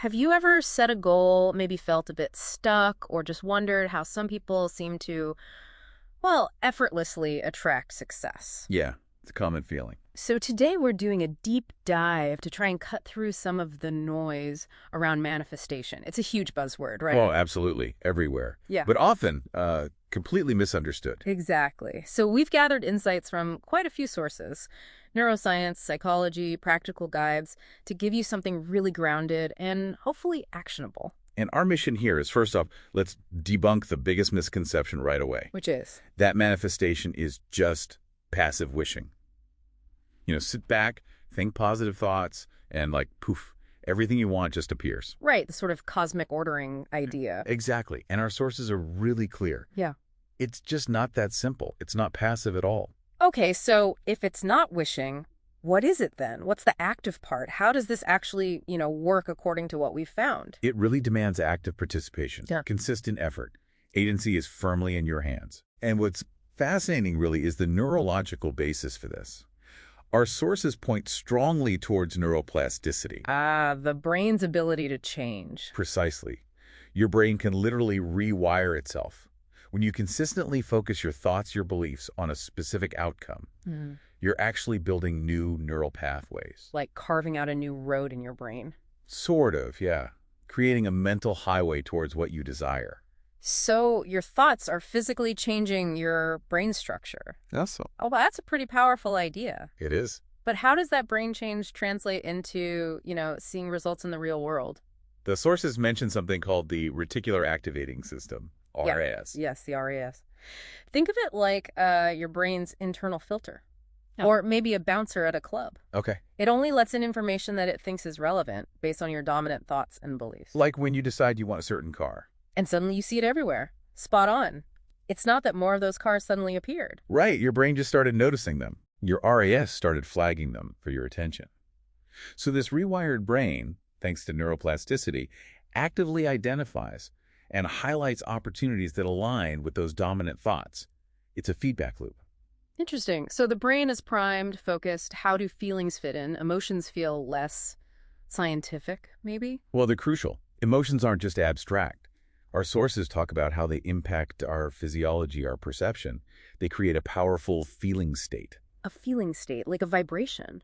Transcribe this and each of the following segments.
Have you ever set a goal, maybe felt a bit stuck, or just wondered how some people seem to, well, effortlessly attract success? Yeah, it's a common feeling. So today we're doing a deep dive to try and cut through some of the noise around manifestation. It's a huge buzzword, right? Oh, absolutely. Everywhere. Yeah. But often completely misunderstood. Exactly. So we've gathered insights from quite a few sources, neuroscience, psychology, practical guides, to give you something really grounded and hopefully actionable. And our mission here is, first off, let's debunk the biggest misconception right away. Which is? That manifestation is just passive wishing. Sit back, think positive thoughts, and poof, everything you want just appears. Right, the sort of cosmic ordering idea. Exactly. And our sources are really clear. Yeah. It's just not that simple. It's not passive at all. Okay, so if it's not wishing, what is it then? What's the active part? How does this actually, work according to what we've found? It really demands active participation, Yeah. consistent effort. Agency is firmly in your hands. And what's fascinating really is the neurological basis for this. Our sources point strongly towards neuroplasticity. Ah, the brain's ability to change. Precisely. Your brain can literally rewire itself. When you consistently focus your thoughts, your beliefs on a specific outcome, you're actually building new neural pathways. Like carving out a new road in your brain. Sort of, yeah. Creating a mental highway towards what you desire. So your thoughts are physically changing your brain structure. That's so. Oh, well, that's a pretty powerful idea. It is. But how does that brain change translate into, seeing results in the real world? The sources mention something called the reticular activating system, RAS. Yes, the RAS. Think of it like your brain's internal filter. Oh. Or maybe a bouncer at a club. Okay. It only lets in information that it thinks is relevant based on your dominant thoughts and beliefs. Like when you decide you want a certain car. And suddenly you see it everywhere. Spot on. It's not that more of those cars suddenly appeared. Right, your brain just started noticing them. Your RAS started flagging them for your attention. So this rewired brain, thanks to neuroplasticity, actively identifies and highlights opportunities that align with those dominant thoughts. It's a feedback loop. Interesting. So the brain is primed, focused. How do feelings fit in? Emotions feel less scientific, maybe? Well, they're crucial. Emotions aren't just abstract. Our sources talk about how they impact our physiology, our perception. They create a powerful feeling state. A feeling state, like a vibration.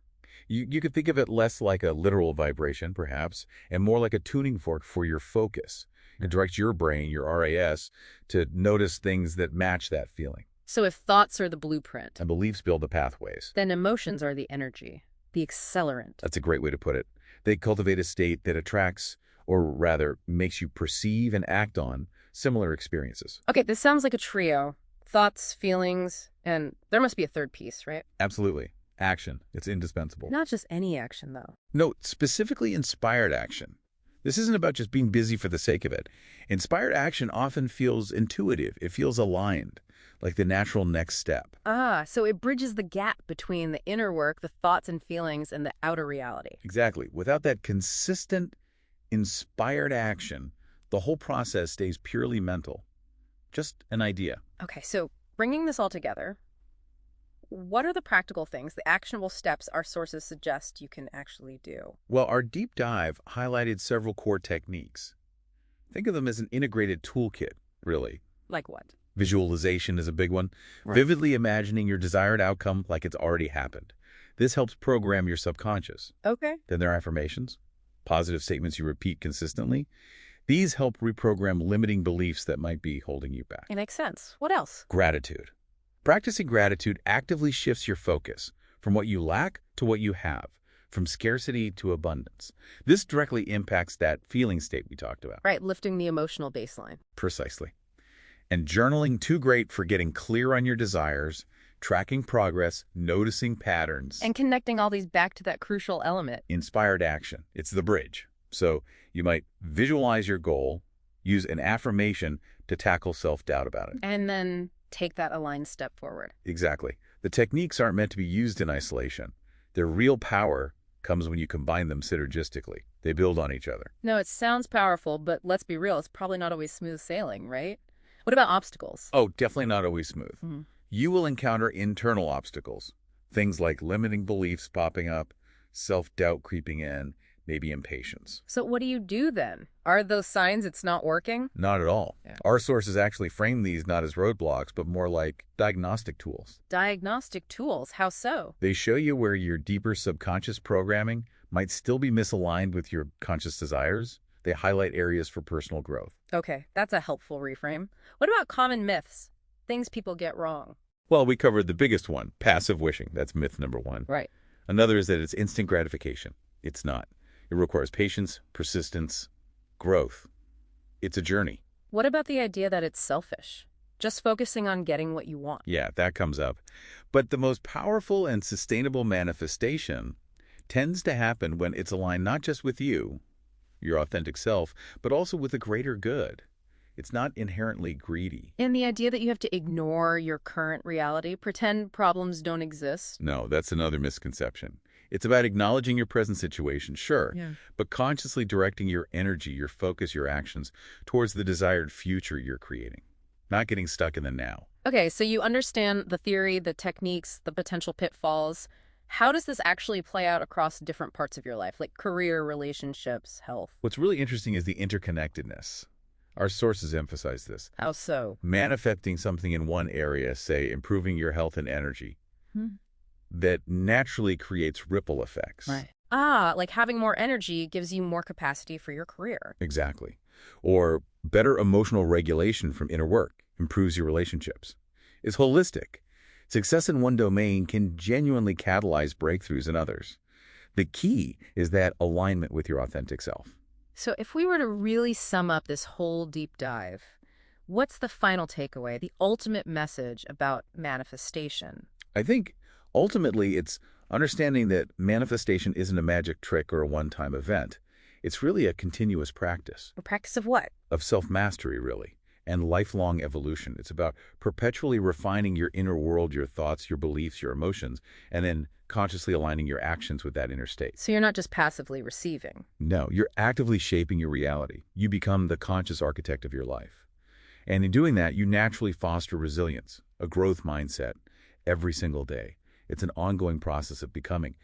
You could think of it less like a literal vibration, perhaps, and more like a tuning fork for your focus. It directs your brain, your RAS, to notice things that match that feeling. So if thoughts are the blueprint, And beliefs build the pathways. then emotions are the energy, the accelerant. That's a great way to put it. They cultivate a state that attracts, or rather, makes you perceive and act on similar experiences. Okay, this sounds like a trio. Thoughts, feelings, and there must be a third piece, right? Absolutely. Action. It's indispensable. Not just any action, though. No, specifically inspired action. This isn't about just being busy for the sake of it. Inspired action often feels intuitive. It feels aligned, like the natural next step. Ah, so it bridges the gap between the inner work, the thoughts and feelings, and the outer reality. Exactly. Without that consistent, inspired action, the whole process stays purely mental. Just an idea. Okay, so bringing this all together, what are the practical things, the actionable steps our sources suggest you can actually do? Well, our deep dive highlighted several core techniques. Think of them as an integrated toolkit, really. Like what? Visualization is a big one. Right. Vividly imagining your desired outcome like it's already happened. This helps program your subconscious. Okay. Then there are affirmations, positive statements you repeat consistently. These help reprogram limiting beliefs that might be holding you back. It makes sense. What else? Gratitude. Practicing gratitude actively shifts your focus from what you lack to what you have, from scarcity to abundance. This directly impacts that feeling state we talked about. Right, lifting the emotional baseline. Precisely. And journaling too great for getting clear on your desires, tracking progress, noticing patterns. And connecting all these back to that crucial element. Inspired action. It's the bridge. So you might visualize your goal, use an affirmation to tackle self-doubt about it. And then take that aligned step forward. Exactly. The techniques aren't meant to be used in isolation. Their real power comes when you combine them synergistically. They build on each other. No, it sounds powerful, but let's be real, it's probably not always smooth sailing, right? What about obstacles? Oh, definitely not always smooth. Mhm. You will encounter internal obstacles, things like limiting beliefs popping up, self-doubt creeping in, maybe impatience. So what do you do then? Are those signs it's not working? Not at all. Yeah. Our sources actually frame these not as roadblocks, but more like diagnostic tools. Diagnostic tools, how so? They show you where your deeper subconscious programming might still be misaligned with your conscious desires. They highlight areas for personal growth. Okay, that's a helpful reframe. What about common myths? Things people get wrong. Well, we covered the biggest one, passive wishing. That's myth number one. Right. Another is that it's instant gratification. It's not. It requires patience, persistence, growth. It's a journey. What about the idea that it's selfish? Just focusing on getting what you want. Yeah, that comes up. But the most powerful and sustainable manifestation tends to happen when it's aligned not just with you, your authentic self, but also with a greater good. It's not inherently greedy. And the idea that you have to ignore your current reality, pretend problems don't exist. No, that's another misconception. It's about acknowledging your present situation, sure, Yeah. but consciously directing your energy, your focus, your actions towards the desired future you're creating, not getting stuck in the now. Okay, so you understand the theory, the techniques, the potential pitfalls. How does this actually play out across different parts of your life, like career, relationships, health? What's really interesting is the interconnectedness. Our sources emphasize this. How so? Manifesting something in one area, say improving your health and energy, Hmm. that naturally creates ripple effects. Like having more energy gives you more capacity for your career. Exactly. Or better emotional regulation from inner work improves your relationships. It's holistic. Success in one domain can genuinely catalyze breakthroughs in others. The key is that alignment with your authentic self. So if we were to really sum up this whole deep dive, what's the final takeaway, the ultimate message about manifestation? I think ultimately it's understanding that manifestation isn't a magic trick or a one-time event. It's really a continuous practice A practice of what? of self-mastery, really, and lifelong evolution. It's about perpetually refining your inner world, your thoughts, your beliefs, your emotions, and then consciously aligning your actions with that inner state. So you're not just passively receiving. No, you're actively shaping your reality. You become the conscious architect of your life. And in doing that, you naturally foster resilience, a growth mindset, every single day. It's an ongoing process of becoming